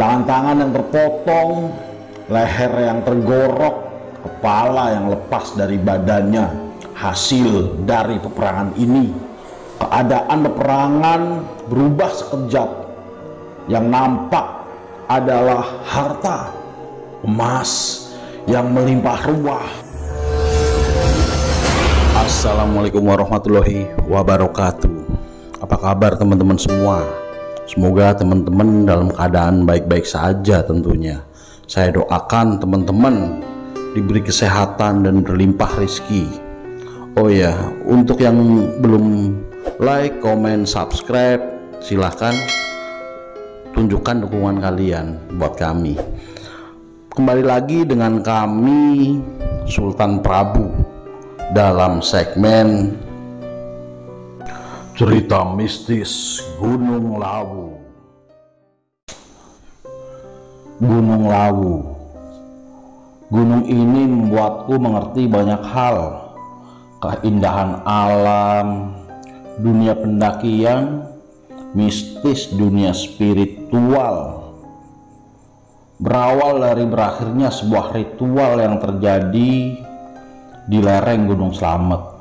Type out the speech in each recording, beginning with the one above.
tangan-tangan yang terpotong, leher yang tergorok, kepala yang lepas dari badannya. Hasil dari peperangan ini, keadaan peperangan berubah sekejap. Yang nampak adalah harta emas yang melimpah ruah. Assalamualaikum warahmatullahi wabarakatuh. Apa kabar teman-teman semua? Semoga teman-teman dalam keadaan baik-baik saja tentunya. Saya doakan teman-teman diberi kesehatan dan berlimpah rezeki. Oh ya, untuk yang belum like, comment, subscribe, silahkan tunjukkan dukungan kalian buat kami. Kembali lagi dengan kami Sultan Prabu dalam segmen cerita mistis Gunung Lawu. Gunung Lawu. Gunung ini membuatku mengerti banyak hal. Keindahan alam, dunia pendakian, mistis dunia spiritual. Berawal dari berakhirnya sebuah ritual yang terjadi di lereng Gunung Slamet.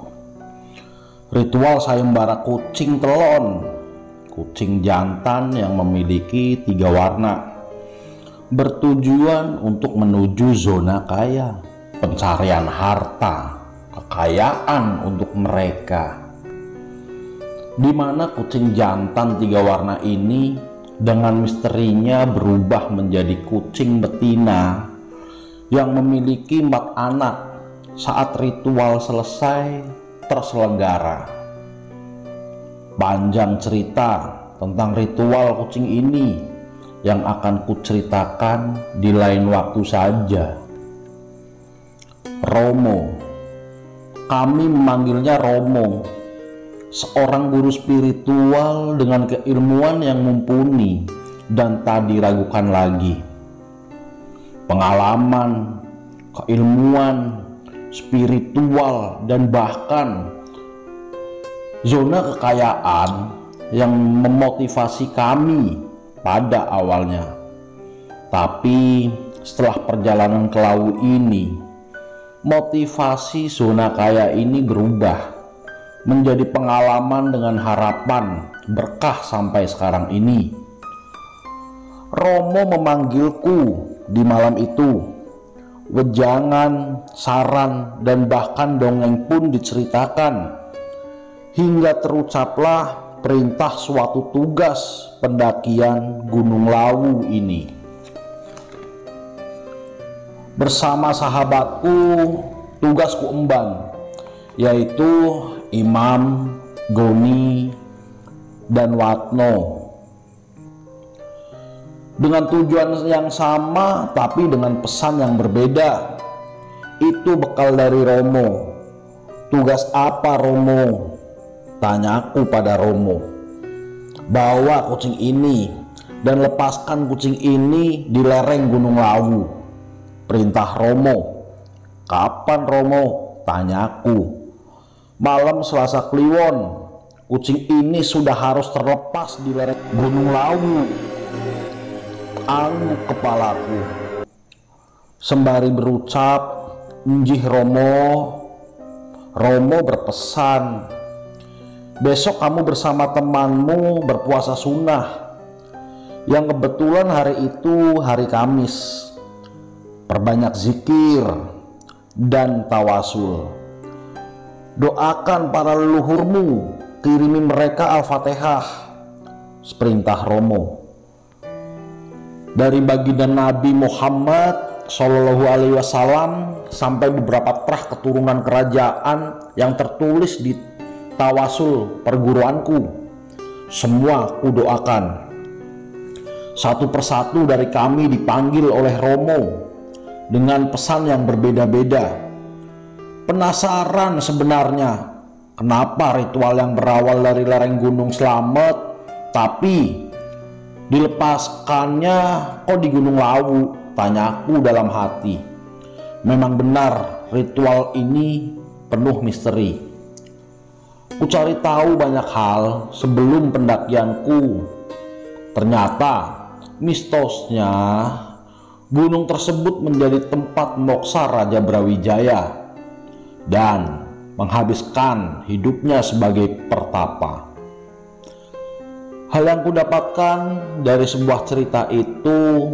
Ritual sayembara kucing telon, kucing jantan yang memiliki 3 warna, bertujuan untuk menuju zona kaya, pencarian harta, kekayaan untuk mereka. Di mana kucing jantan 3 warna ini dengan misterinya berubah menjadi kucing betina yang memiliki 4 anak saat ritual selesai terselenggara. Panjang cerita tentang ritual kucing ini yang akan kuceritakan di lain waktu saja. Romo, kami memanggilnya Romo, seorang guru spiritual dengan keilmuan yang mumpuni dan tak diragukan lagi. Pengalaman, keilmuan, spiritual, dan bahkan zona kekayaan yang memotivasi kami pada awalnya. Tapi setelah perjalanan ke Lawu ini, motivasi zona kaya ini berubah menjadi pengalaman dengan harapan berkah sampai sekarang ini. Romo memanggilku di malam itu. Wejangan, saran, dan bahkan dongeng pun diceritakan, hingga terucaplah perintah suatu tugas pendakian Gunung Lawu ini. Bersama sahabatku, tugasku emban, yaitu Imam, Goni, dan Watno. Dengan tujuan yang sama tapi dengan pesan yang berbeda. Itu bekal dari Romo. Tugas apa Romo? Tanyaku pada Romo. Bawa kucing ini dan lepaskan kucing ini di lereng Gunung Lawu. Perintah Romo. Kapan Romo? Tanyaku. Malam Selasa Kliwon, kucing ini sudah harus terlepas di lereng Gunung Lawu. Angguk kepalaku sembari berucap, "Njih Romo." Romo berpesan, "Besok kamu bersama temanmu berpuasa sunnah, yang kebetulan hari itu hari Kamis. Perbanyak zikir dan tawasul. Doakan para leluhurmu, kirimi mereka Al-Fatihah." Seperintah Romo. Dari baginda Nabi Muhammad Shallallahu Alaihi Wasallam sampai beberapa terah keturunan kerajaan yang tertulis di tawasul perguruanku, semua kudoakan. Satu persatu dari kami dipanggil oleh Romo dengan pesan yang berbeda-beda. Penasaran sebenarnya kenapa ritual yang berawal dari lereng Gunung Slamet tapi dilepaskannya kok di Gunung Lawu, tanyaku dalam hati. Memang benar ritual ini penuh misteri. Ku cari tahu banyak hal sebelum pendakianku. Ternyata Mistosnya, gunung tersebut menjadi tempat moksa Raja Brawijaya dan menghabiskan hidupnya sebagai pertapa. Hal yang kudapatkan dari sebuah cerita itu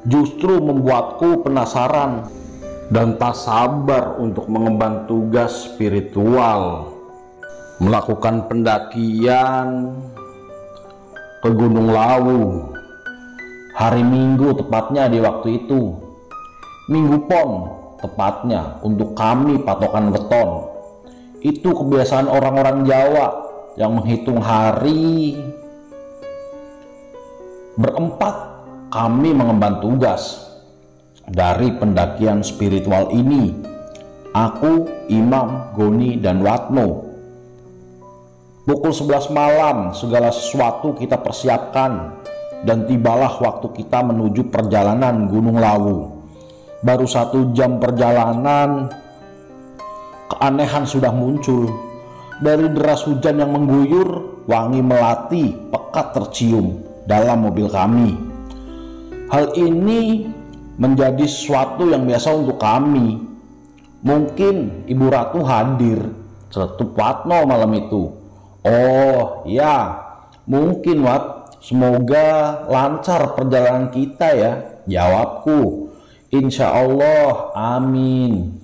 justru membuatku penasaran dan tak sabar untuk mengemban tugas spiritual, melakukan pendakian ke Gunung Lawu hari Minggu, tepatnya di waktu itu Minggu Pon tepatnya, untuk kami patokan weton. Itu kebiasaan orang-orang Jawa yang menghitung hari. Berempat kami mengemban tugas dari pendakian spiritual ini. Aku, Imam, Goni, dan Watno. Pukul 11 malam segala sesuatu kita persiapkan dan tibalah waktu kita menuju perjalanan Gunung Lawu. Baru 1 jam perjalanan, keanehan sudah muncul. Dari deras hujan yang mengguyur, wangi melati pekat tercium dalam mobil kami. Hal ini menjadi sesuatu yang biasa untuk kami. Mungkin Ibu Ratu hadir, celetuk Watno malam itu. Oh ya, mungkin Wat, semoga lancar perjalanan kita ya. Jawabku, insya Allah, amin.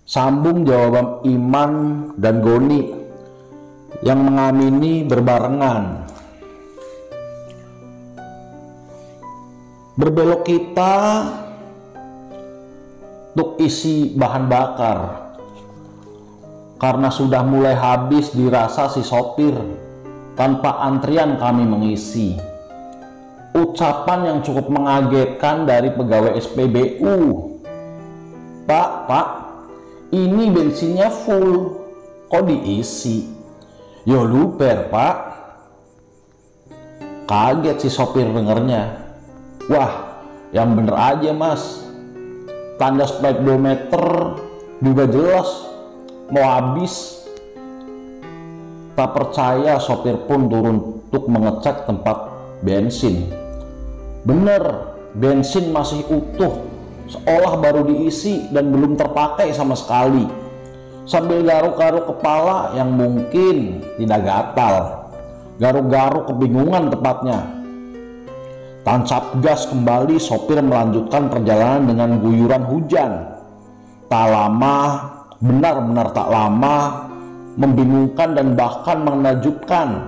Sambung jawaban Iman dan Goni yang mengamini berbarengan. Berbelok kita untuk isi bahan bakar karena sudah mulai habis dirasa si sopir. Tanpa antrian kami mengisi. Ucapan yang cukup mengagetkan dari pegawai SPBU. Pak, ini bensinnya full, kok diisi? Yo luper Pak. Kaget si sopir dengernya. Wah, yang bener aja Mas, tanda speedometer juga jelas mau habis. Tak percaya, sopir pun turun untuk mengecek tempat bensin. Bener, bensin masih utuh, seolah baru diisi dan belum terpakai sama sekali. Sambil garuk-garuk kepala yang mungkin tidak gatal, garuk-garuk kebingungan tepatnya. Tancap gas kembali, sopir melanjutkan perjalanan dengan guyuran hujan. Tak lama, benar-benar tak lama, membingungkan dan bahkan menakjubkan.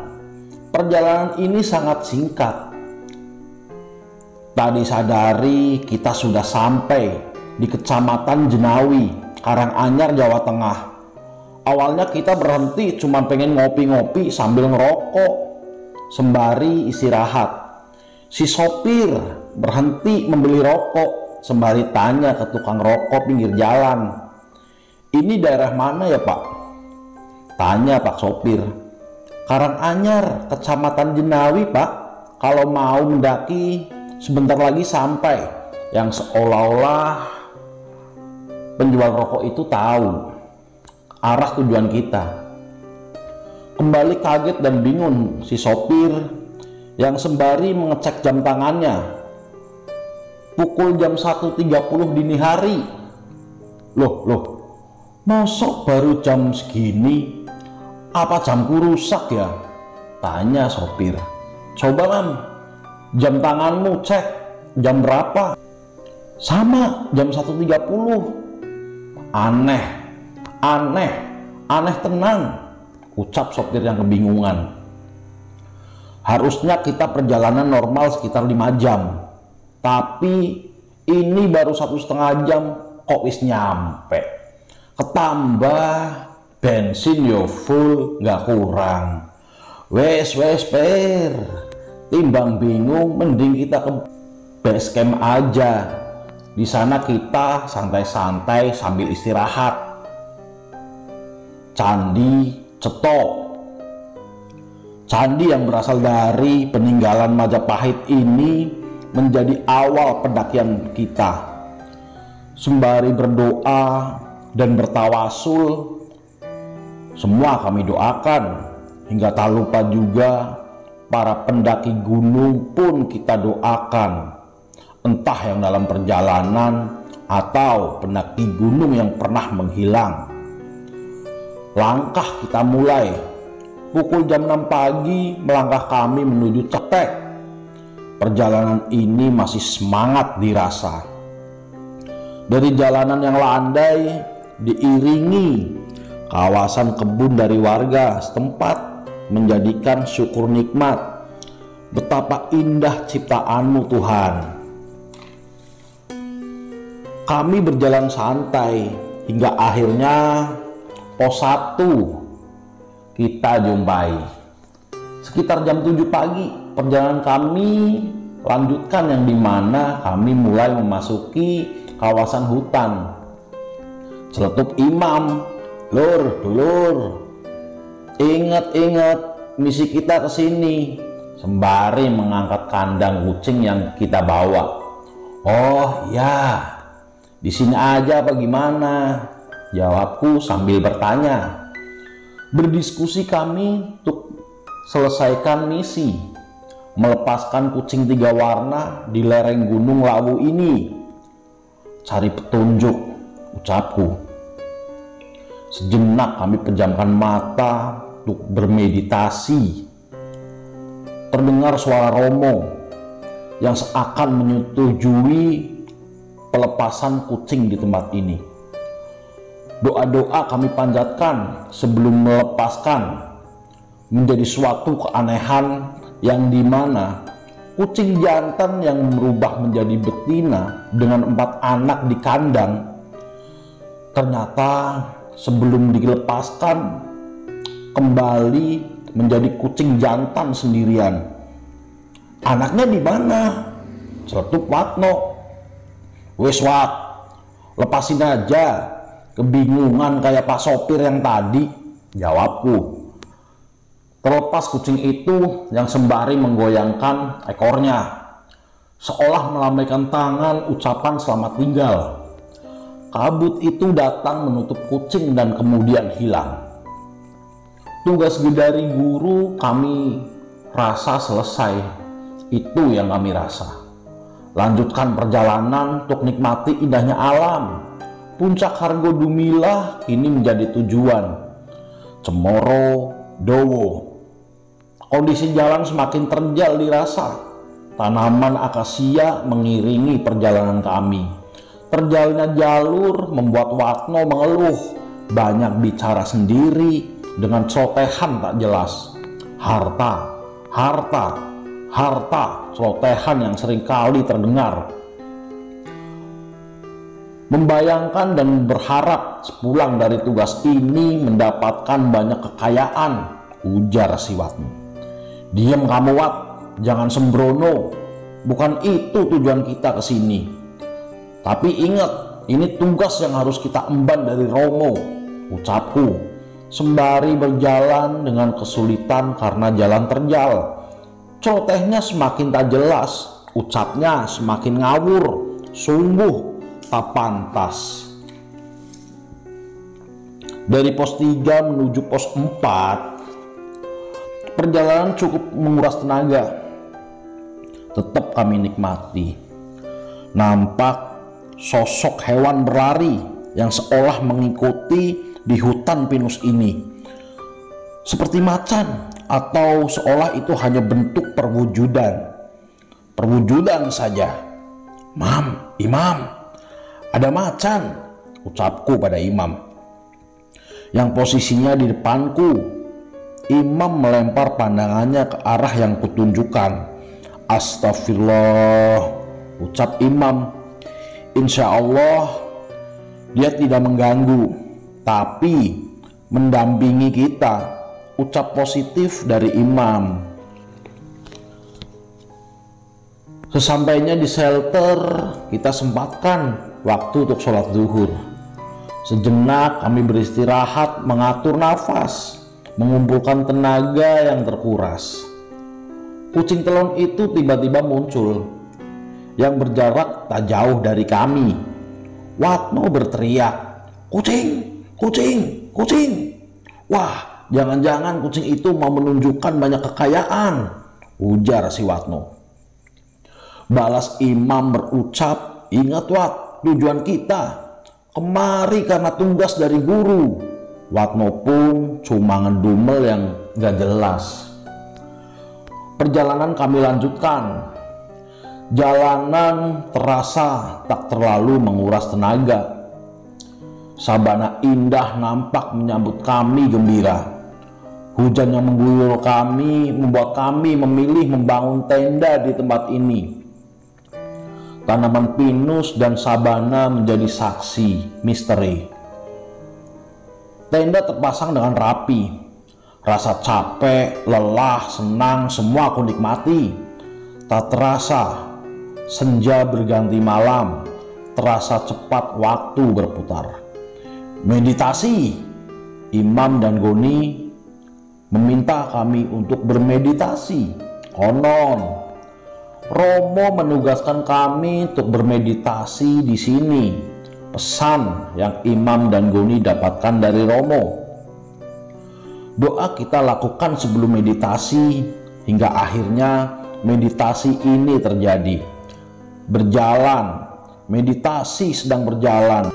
Perjalanan ini sangat singkat. Tak disadari kita sudah sampai di Kecamatan Jenawi, Karanganyar, Jawa Tengah. Awalnya kita berhenti cuma pengen ngopi-ngopi sambil ngerokok sembari istirahat. Si sopir berhenti membeli rokok sembari tanya ke tukang rokok pinggir jalan. Ini daerah mana ya Pak? Tanya Pak sopir. Karanganyar, Kecamatan Jenawi Pak. Kalau mau mendaki sebentar lagi sampai. Yang seolah-olah penjual rokok itu tahu arah tujuan kita. Kembali kaget dan bingung si sopir yang sembari mengecek jam tangannya. Pukul jam 1.30 dini hari. Loh, masuk baru jam segini? Apa jamku rusak ya? Tanya sopir. Coba Mam, jam tanganmu cek, jam berapa? Sama, jam 1.30. Aneh tenang, ucap sopir yang kebingungan. Harusnya kita perjalanan normal sekitar 5 jam, tapi ini baru 1,5 jam kok wis nyampe. Ketambah bensin yo full, nggak kurang. Wes per, timbang bingung mending kita ke base camp aja. Di sana kita santai-santai sambil istirahat. Candi Ceto. Candi yang berasal dari peninggalan Majapahit ini menjadi awal pendakian kita. Sembari berdoa dan bertawasul, semua kami doakan, hingga tak lupa juga para pendaki gunung pun kita doakan, entah yang dalam perjalanan atau pendaki gunung yang pernah menghilang. Langkah kita mulai. Pukul jam 6 pagi melangkah kami menuju Cetek. Perjalanan ini masih semangat dirasa. Dari jalanan yang landai diiringi kawasan kebun dari warga setempat menjadikan syukur nikmat. Betapa indah ciptaanmu Tuhan. Kami berjalan santai hingga akhirnya pos 1 kita jumpai. Sekitar jam 7 pagi perjalanan kami lanjutkan, yang dimana kami mulai memasuki kawasan hutan. Celetuk imam, "Lur, dulur, ingat-ingat misi kita ke sini," sembari mengangkat kandang kucing yang kita bawa. "Oh ya, di sini aja apa gimana?" jawabku sambil bertanya. Berdiskusi kami untuk selesaikan misi, melepaskan kucing 3 warna di lereng Gunung Lawu ini. "Cari petunjuk," ucapku. Sejenak kami pejamkan mata untuk bermeditasi. Terdengar suara Romo yang seakan menyetujui pelepasan kucing di tempat ini. Doa-doa kami panjatkan sebelum melepaskan. Menjadi suatu keanehan yang dimana kucing jantan yang berubah menjadi betina dengan 4 anak di kandang, ternyata sebelum dilepaskan kembali menjadi kucing jantan sendirian. "Anaknya di mana?" celetuk Watno. "Wes Wat, lepasin aja. Kebingungan kayak Pak sopir yang tadi," jawabku. Terlepas kucing itu yang sembari menggoyangkan ekornya, seolah melambaikan tangan ucapan selamat tinggal. Kabut itu datang menutup kucing dan kemudian hilang. Tugas dari guru kami rasa selesai. Itu yang kami rasa. Lanjutkan perjalanan untuk nikmati indahnya alam. Puncak Hargo Dumilah kini menjadi tujuan. Cemoro, Dowo. Kondisi jalan semakin terjal dirasa. Tanaman akasia mengiringi perjalanan kami. Terjalnya jalur membuat Watno mengeluh, banyak bicara sendiri dengan celotehan tak jelas. Harta, harta, harta, celotehan yang seringkali terdengar. Membayangkan dan berharap sepulang dari tugas ini mendapatkan banyak kekayaan, ujar si Watno. "Diam kamu Wat, jangan sembrono. Bukan itu tujuan kita ke sini. Tapi ingat, ini tugas yang harus kita emban dari Romo," ucapku, sembari berjalan dengan kesulitan karena jalan terjal. Celotehnya semakin tak jelas, ucapnya semakin ngawur, sungguh tak pantas. Dari pos 3 menuju pos 4, perjalanan cukup menguras tenaga. Tetap kami nikmati. Nampak sosok hewan berlari yang seolah mengikuti di hutan pinus ini. Seperti macan, atau seolah itu hanya bentuk perwujudan. Perwujudan saja. "Mam, Imam, ada macan," ucapku pada Imam yang posisinya di depanku. Imam melempar pandangannya ke arah yang kutunjukkan. "Astagfirullah," ucap Imam. "Insya Allah dia tidak mengganggu, tapi mendampingi kita," ucap positif dari Imam. Sesampainya di shelter, kita sempatkan waktu untuk sholat zuhur. Sejenak kami beristirahat, mengatur nafas, mengumpulkan tenaga yang terkuras. Kucing telon itu tiba-tiba muncul, yang berjarak tak jauh dari kami. Watno berteriak, "Kucing, kucing, kucing!" Wah, jangan-jangan kucing itu mau menunjukkan banyak kekayaan, ujar si Watno. Balas Imam berucap, ingat Wat, tujuan kita kemari karena tugas dari guru. Watno pun cuma ngedumel yang gak jelas. Perjalanan kami lanjutkan. Jalanan terasa tak terlalu menguras tenaga. Sabana indah nampak menyambut kami gembira. Hujan yang mengguyur kami membuat kami memilih membangun tenda di tempat ini. Tanaman pinus dan sabana menjadi saksi misteri. Tenda terpasang dengan rapi. Rasa capek, lelah, senang, semua aku nikmati. Tak terasa senja berganti malam, terasa cepat waktu berputar. Meditasi. Imam dan Goni meminta kami untuk bermeditasi. Konon Romo menugaskan kami untuk bermeditasi di sini. Pesan yang Imam dan Goni dapatkan dari Romo. Doa kita lakukan sebelum meditasi hingga akhirnya meditasi ini terjadi. Berjalan, meditasi sedang berjalan,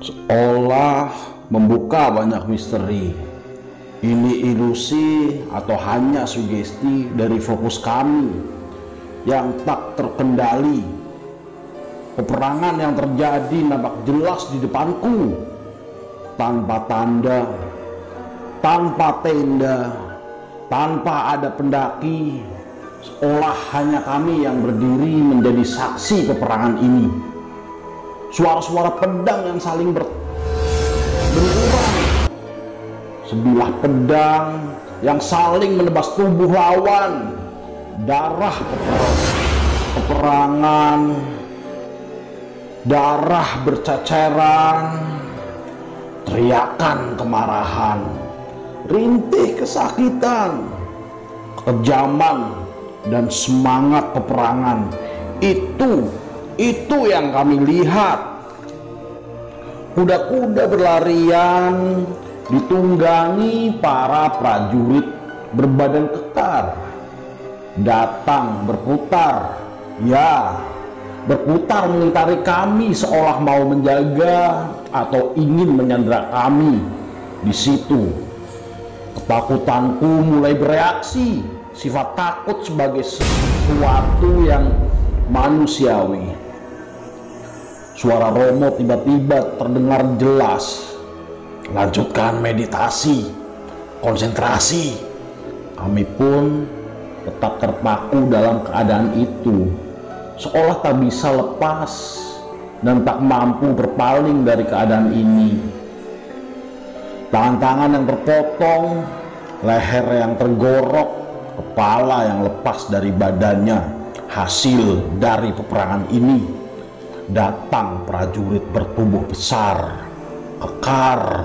seolah membuka banyak misteri. Ini ilusi atau hanya sugesti dari fokus kami yang tak terkendali. Peperangan yang terjadi nampak jelas di depanku, tanpa tanda, tanpa tenda, tanpa ada pendaki, seolah hanya kami yang berdiri menjadi saksi peperangan ini. Suara-suara pedang yang saling benturan, sebilah pedang yang saling menebas tubuh lawan, darah peperangan, darah berceceran, teriakan kemarahan, rintih kesakitan, kekejaman, dan semangat peperangan. Itu yang kami lihat. Kuda-kuda berlarian ditunggangi para prajurit berbadan kekar, datang berputar, berputar mengitari kami seolah mau menjaga atau ingin menyandera kami. Di situ ketakutanku mulai bereaksi, sifat takut sebagai sesuatu yang manusiawi. Suara Romo tiba-tiba terdengar jelas. Lanjutkan meditasi, konsentrasi. Kami pun tetap terpaku dalam keadaan itu, seolah tak bisa lepas dan tak mampu berpaling dari keadaan ini. Tangan-tangan yang terpotong, leher yang tergorok, kepala yang lepas dari badannya, hasil dari peperangan ini. Datang prajurit bertubuh besar, kekar,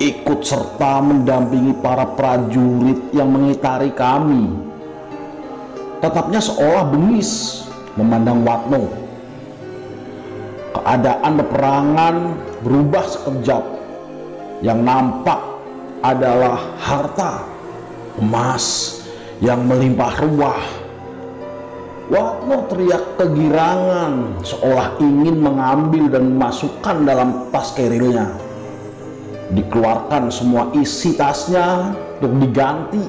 ikut serta mendampingi para prajurit yang mengitari kami. Tetapnya seolah bengis memandang Watno. Keadaan peperangan berubah sekejap. Yang nampak adalah harta emas yang melimpah ruah. Watno teriak kegirangan seolah ingin mengambil dan memasukkan dalam tas kerilnya. Dikeluarkan semua isi tasnya untuk diganti.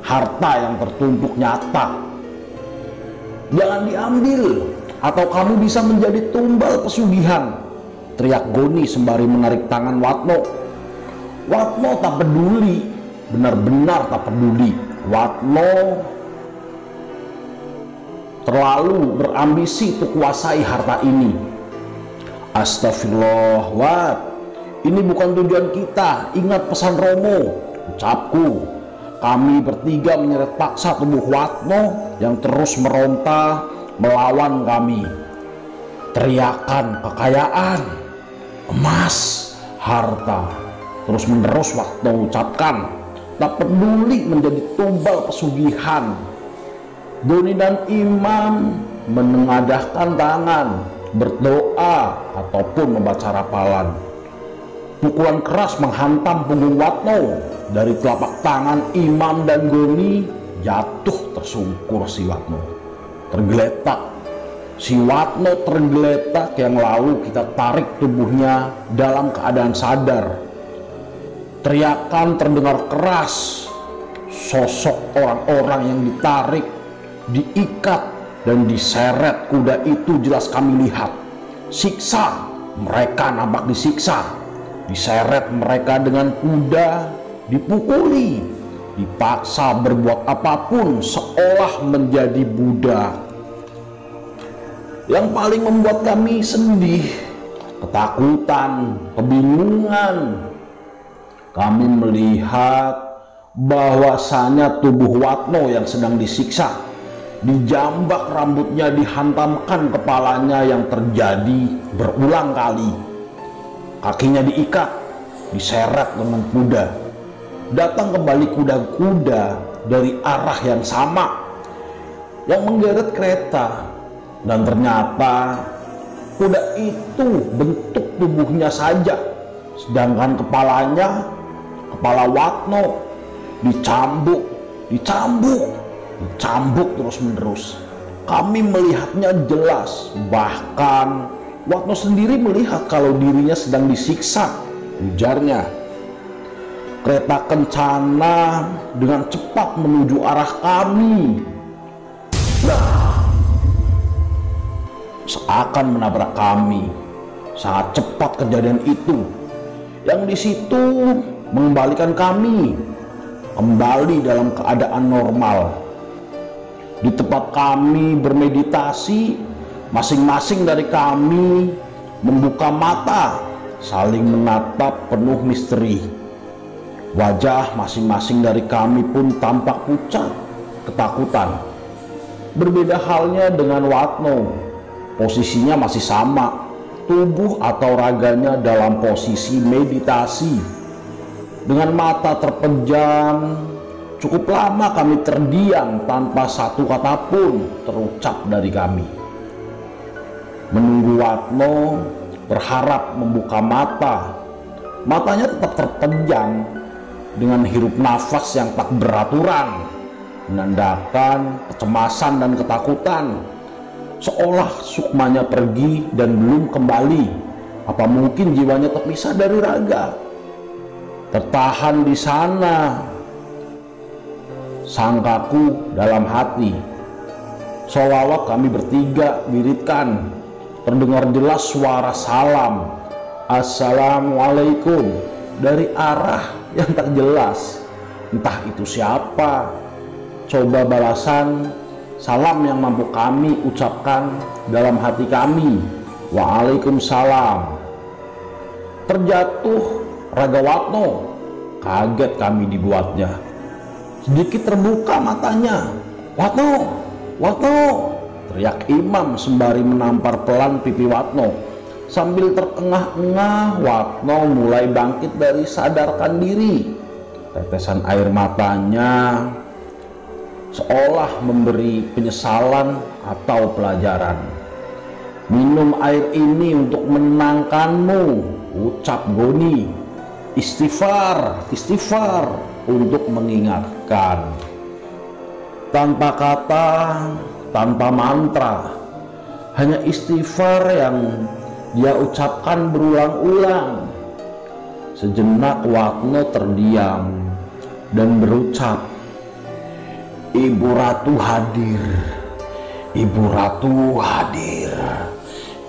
Harta yang tertumpuk nyata. Jangan diambil atau kamu bisa menjadi tumbal pesugihan, teriak Goni sembari menarik tangan Watno. Watno tak peduli, benar-benar tak peduli. Watno terlalu berambisi untuk kuasai harta ini. Astagfirullah, Wat, ini bukan tujuan kita. Ingat pesan Romo, ucapku. Kami bertiga menyeret paksa tubuh Watno yang terus meronta melawan kami. Teriakan kekayaan, emas, harta terus menerus Watno ucapkan. Tak peduli menjadi tumbal pesugihan. Goni dan Imam menengadahkan tangan, berdoa ataupun membaca rapalan. Pukulan keras menghantam punggung Watno. Dari telapak tangan Imam dan Goni jatuh tersungkur si Watno. Tergeletak. Si Watno tergeletak yang lalu kita tarik tubuhnya dalam keadaan sadar. Teriakan terdengar keras. Sosok orang-orang yang ditarik, diikat, dan diseret kuda itu jelas kami lihat. Siksa, mereka nampak disiksa. Diseret mereka dengan kuda, dipukuli, dipaksa berbuat apapun seolah menjadi budak. Yang paling membuat kami sedih, ketakutan, kebingungan. Kami melihat bahwasanya tubuh Watno yang sedang disiksa, dijambak rambutnya, dihantamkan kepalanya yang terjadi berulang kali. Kakinya diikat, diseret dengan kuda. Datang kembali kuda-kuda dari arah yang sama yang menggeret kereta. Dan ternyata kuda itu bentuk tubuhnya saja, sedangkan kepalanya, kepala Watno dicambuk terus menerus. Kami melihatnya jelas, bahkan Watno sendiri melihat kalau dirinya sedang disiksa. Ujarnya, kereta kencana dengan cepat menuju arah kami. Seakan menabrak kami. Sangat cepat kejadian itu, yang di situ mengembalikan kami kembali dalam keadaan normal. Di tempat kami bermeditasi, masing-masing dari kami membuka mata, saling menatap penuh misteri. Wajah masing-masing dari kami pun tampak pucat, ketakutan. Berbeda halnya dengan Watno. Posisinya masih sama, tubuh atau raganya dalam posisi meditasi. Dengan mata terpejam, cukup lama kami terdiam tanpa satu kata pun terucap dari kami. Menunggu Watno, berharap membuka mata. Matanya tetap terpejam dengan hirup nafas yang tak beraturan, menandakan kecemasan dan ketakutan. Seolah sukmanya pergi dan belum kembali. Apa mungkin jiwanya terpisah dari raga? Tertahan di sana, sangkaku dalam hati. Solawat kami bertiga wiridkan. Terdengar jelas suara salam, Assalamualaikum, dari arah yang tak jelas. Entah itu siapa. Coba balasan salam yang mampu kami ucapkan dalam hati kami, Waalaikumsalam. Terjatuh raga Watno, kaget kami dibuatnya. Sedikit terbuka matanya. Watno, Watno, teriak Imam sembari menampar pelan pipi Watno. Sambil terengah-engah, Watno mulai bangkit dari sadarkan diri. Tetesan air matanya seolah memberi penyesalan atau pelajaran. Minum air ini untuk menenangkanmu, ucap Goni. Istighfar, istighfar, untuk mengingatkan. Tanpa kata, tanpa mantra, hanya istighfar yang dia ucapkan berulang-ulang. Sejenak Watno terdiam dan berucap, Ibu Ratu hadir, Ibu Ratu hadir,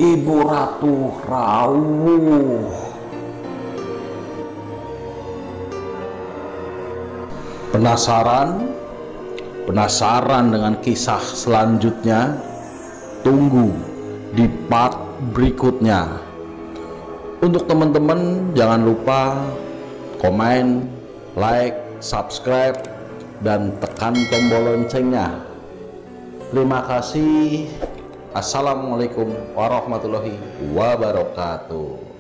Ibu Ratu rawuh. Penasaran? Penasaran dengan kisah selanjutnya? Tunggu di part berikutnya. Untuk teman-teman jangan lupa komen, like, subscribe, dan tekan tombol loncengnya. Terima kasih. Assalamualaikum warahmatullahi wabarakatuh.